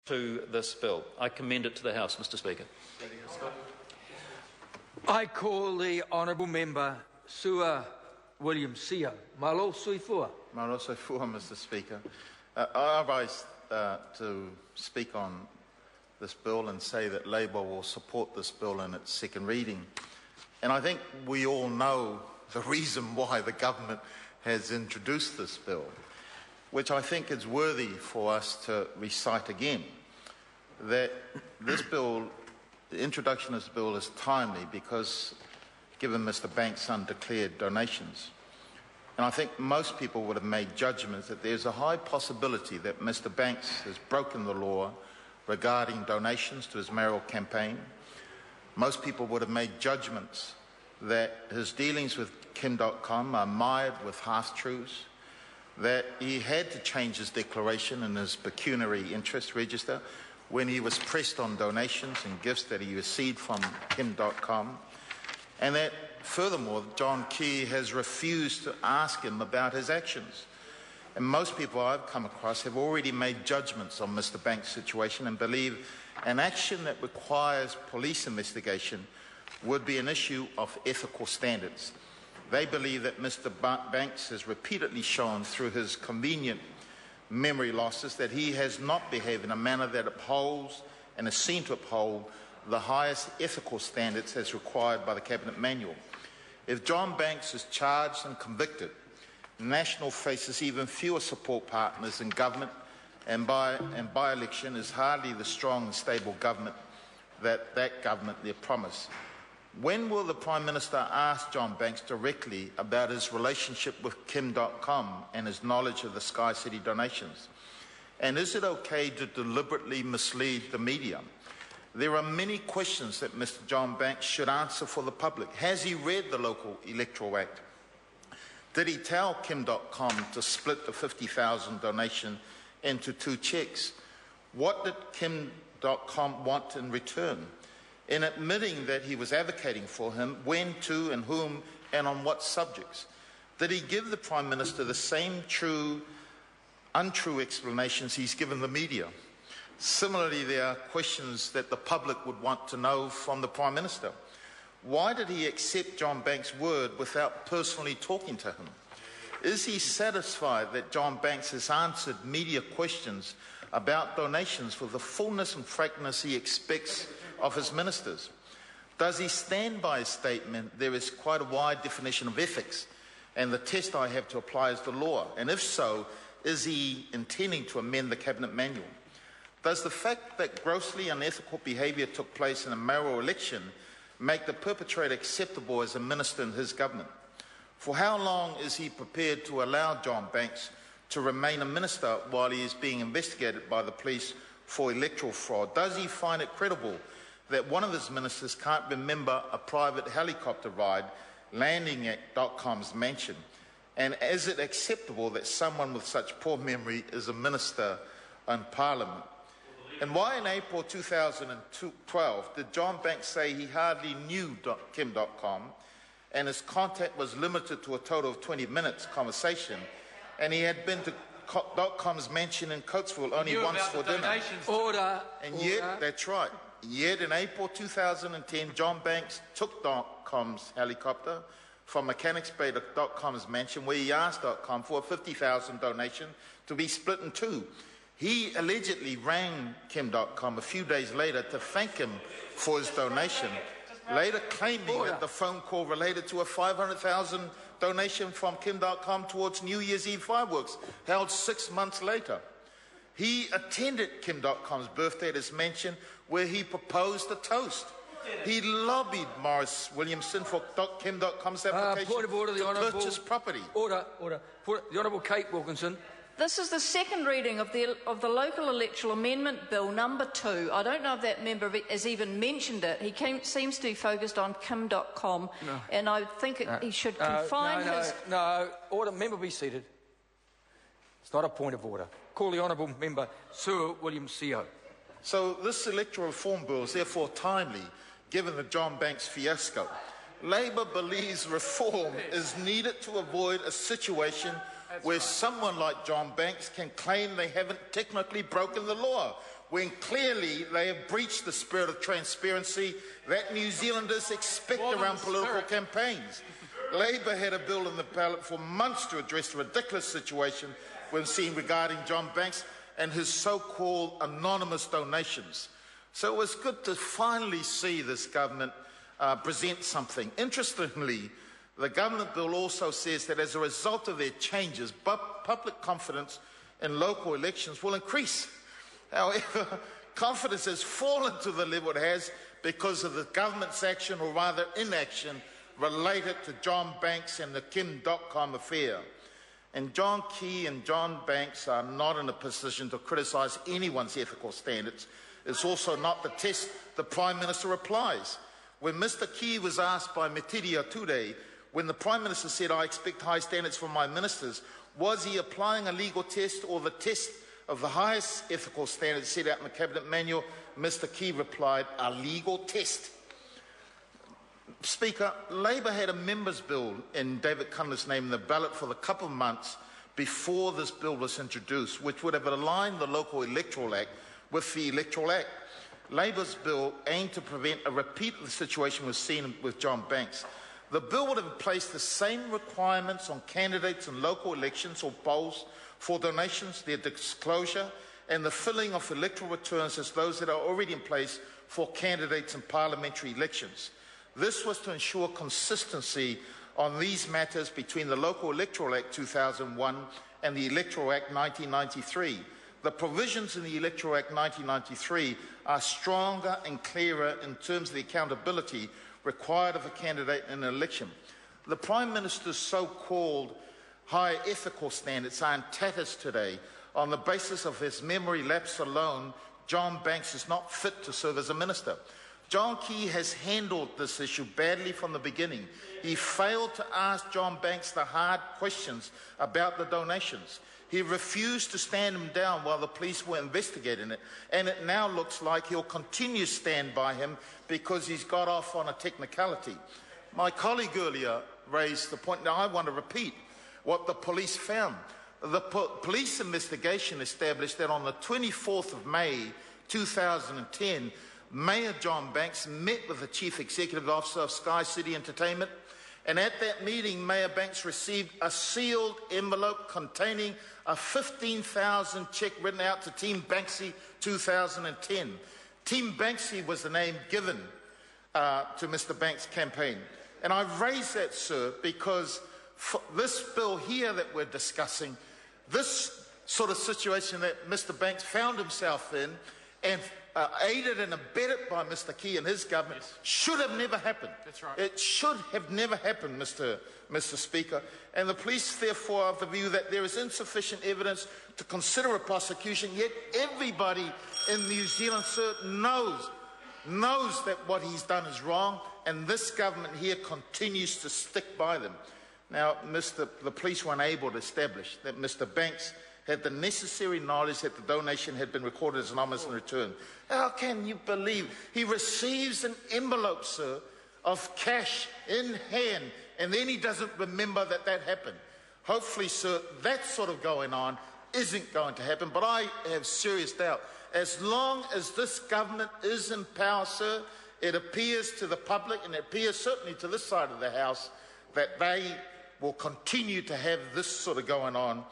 to this bill. I commend it to the House, Mr Speaker. I call the honourable member Sua Williams-Sio. Malo soifua. Malo soifua, Mr Speaker. I rise to speak on this bill and say that Labour will support this bill in its second reading. And I think we all know the reason why the government has introduced this bill, which I think is worthy for us to recite again. That this bill, the introduction of this bill is timely because given Mr Banks' undeclared donations. And I think most people would have made judgments that there's a high possibility that Mr Banks has broken the law regarding donations to his mayoral campaign. Most people would have made judgments that his dealings with Kim.com are mired with half-truths, that he had to change his declaration in his pecuniary interest register when he was pressed on donations and gifts that he received from Kim.com, and that, furthermore, John Key has refused to ask him about his actions. And most people I've come across have already made judgments on Mr Banks' situation and believe an action that requires police investigation would be an issue of ethical standards. They believe that Mr Banks has repeatedly shown through his convenient memory losses that he has not behaved in a manner that upholds and is seen to uphold the highest ethical standards as required by the Cabinet Manual. If John Banks is charged and convicted, National faces even fewer support partners in government, and by-election is hardly the strong and stable government that government they promised. When will the Prime Minister ask John Banks directly about his relationship with Kim.com and his knowledge of the Sky City donations? And is it okay to deliberately mislead the media? There are many questions that Mr John Banks should answer for the public. Has he read the local Electoral Act? Did he tell Kim.com to split the $50,000 donation into 2 cheques? What did Kim.com want in return? In admitting that he was advocating for him, when to and whom and on what subjects? Did he give the Prime Minister the same true, untrue explanations he's given the media? Similarly, there are questions that the public would want to know from the Prime Minister. Why did he accept John Banks' word without personally talking to him? Is he satisfied that John Banks has answered media questions about donations with the fullness and frankness he expects of his ministers? Does he stand by his statement, there is quite a wide definition of ethics, and the test I have to apply is the law? And if so, is he intending to amend the Cabinet Manual? Does the fact that grossly unethical behaviour took place in a mayoral election make the perpetrator acceptable as a minister in his government? For how long is he prepared to allow John Banks to remain a minister while he is being investigated by the police for electoral fraud? Does he find it credible that one of his ministers can't remember a private helicopter ride landing at .com's mansion? And is it acceptable that someone with such poor memory is a minister in Parliament? And why in April 2012 did John Banks say he hardly knew Kim.com and his contact was limited to a total of 20 minutes conversation, and he had been to .com's mansion in Coatesville only once for dinner? Order. And yet, that's right, yet in April 2010, John Banks took .com's helicopter from Mechanics Bay to .com's mansion, where he asked .com for a $50,000 donation to be split in 2. He allegedly rang Kim.com a few days later to thank him for his donation, later claiming that the phone call related to a $500,000 donation from Kim.com towards New Year's Eve fireworks, held 6 months later. He attended Kim.com's birthday at his mansion, where he proposed a toast. He lobbied Maurice Williamson for Kim.com's application to purchase property. Order. The Honourable Kate Wilkinson. This is the second reading of the Local Electoral Amendment Bill number 2. I don't know if that member has even mentioned it. He seems to be focused on Kim.com, and I think he should confine his... No, order. Member, be seated. It's not a point of order. Call the Honourable Member Sir Williams-Sio. So this electoral reform bill is therefore timely, given the John Banks fiasco. Labour believes reform is needed to avoid a situation where someone like John Banks can claim they haven't technically broken the law, when clearly they have breached the spirit of transparency that New Zealanders expect around political campaigns. Labour had a bill in the ballot for months to address the ridiculous situation we've seen regarding John Banks and his so-called anonymous donations. So it was good to finally see this government present something. Interestingly, the government bill also says that as a result of their changes, public confidence in local elections will increase. However, confidence has fallen to the level it has because of the government's action, or rather inaction, related to John Banks and the Kim.com affair. And John Key and John Banks are not in a position to criticise anyone's ethical standards. It's also not the test the Prime Minister applies. When Mr Key was asked by Metiria Ture, when the Prime Minister said, "I expect high standards from my ministers," was he applying a legal test or the test of the highest ethical standards set out in the Cabinet Manual? Mr Key replied, "A legal test." Speaker, Labour had a members' bill in David Cunliffe's name in the ballot for the couple of months before this bill was introduced, which would have aligned the Local Electoral Act with the Electoral Act. Labour's bill aimed to prevent a repeat of the situation we've seen with John Banks. The bill would have placed the same requirements on candidates in local elections or polls for donations, their disclosure, and the filling of electoral returns as those that are already in place for candidates in parliamentary elections. This was to ensure consistency on these matters between the Local Electoral Act 2001 and the Electoral Act 1993. The provisions in the Electoral Act 1993 are stronger and clearer in terms of the accountability required of a candidate in an election. The Prime Minister's so-called high ethical standards are in tatters today. On the basis of his memory lapse alone, John Banks is not fit to serve as a minister. John Key has handled this issue badly from the beginning. He failed to ask John Banks the hard questions about the donations. He refused to stand him down while the police were investigating it, and it now looks like he'll continue to stand by him because he's got off on a technicality. My colleague earlier raised the point, now I want to repeat what the police found. The police investigation established that on the 24th of May 2010, Mayor John Banks met with the Chief Executive Officer of Sky City Entertainment, and at that meeting, Mayor Banks received a sealed envelope containing a $15,000 cheque written out to Team Banksy 2010. Team Banksy was the name given to Mr Banks' campaign. And I raise that, sir, because for this bill here that we're discussing, this sort of situation that Mr Banks found himself in and aided and abetted by Mr Key and his government, should have never happened. That's right. It should have never happened, Mr Speaker. And the police, therefore, are of the view that there is insufficient evidence to consider a prosecution, yet everybody in New Zealand, sir, knows that what he's done is wrong, and this government here continues to stick by them. Now, the police were unable to establish that Mr Banks had the necessary knowledge that the donation had been recorded as anonymous in return. How can you believe he receives an envelope, sir, of cash in hand, and then he doesn't remember that that happened? Hopefully, sir, that sort of going on isn't going to happen, but I have serious doubt. As long as this government is in power, sir, it appears to the public, and it appears certainly to this side of the House, that they will continue to have this sort of going on,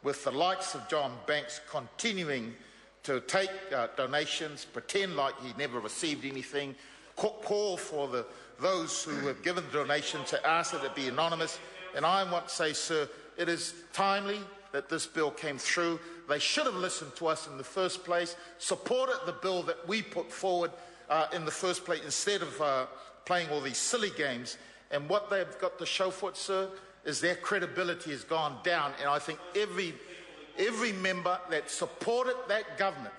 with the likes of John Banks continuing to take donations, pretend like he never received anything, call for those who have given the donation to ask that it be anonymous. And I want to say, sir, it is timely that this bill came through. They should have listened to us in the first place, supported the bill that we put forward in the first place, instead of playing all these silly games. And what they've got to show for it, sir, is their credibility has gone down. And I think every member that supported that government,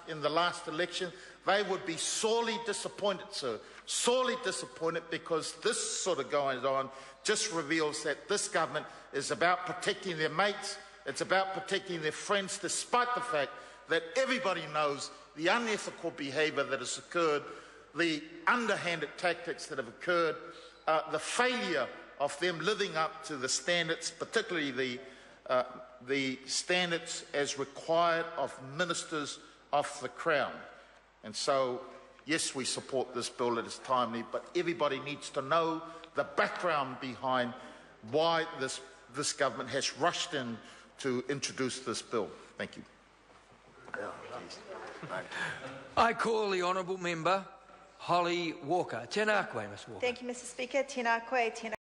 in the last election, they would be sorely disappointed, sir. Sorely disappointed, because this sort of going on just reveals that this government is about protecting their mates, it's about protecting their friends, despite the fact that everybody knows the unethical behaviour that has occurred, the underhanded tactics that have occurred, the failure of them living up to the standards, particularly the standards as required of ministers of the Crown. And so, yes, we support this bill, it is timely, but everybody needs to know the background behind why this government has rushed in to introduce this bill. Thank you. I call the honourable member Holly Walker. Tēnā koe, Ms Walker. Thank you, Mr Speaker. Tēnā koe, tēnā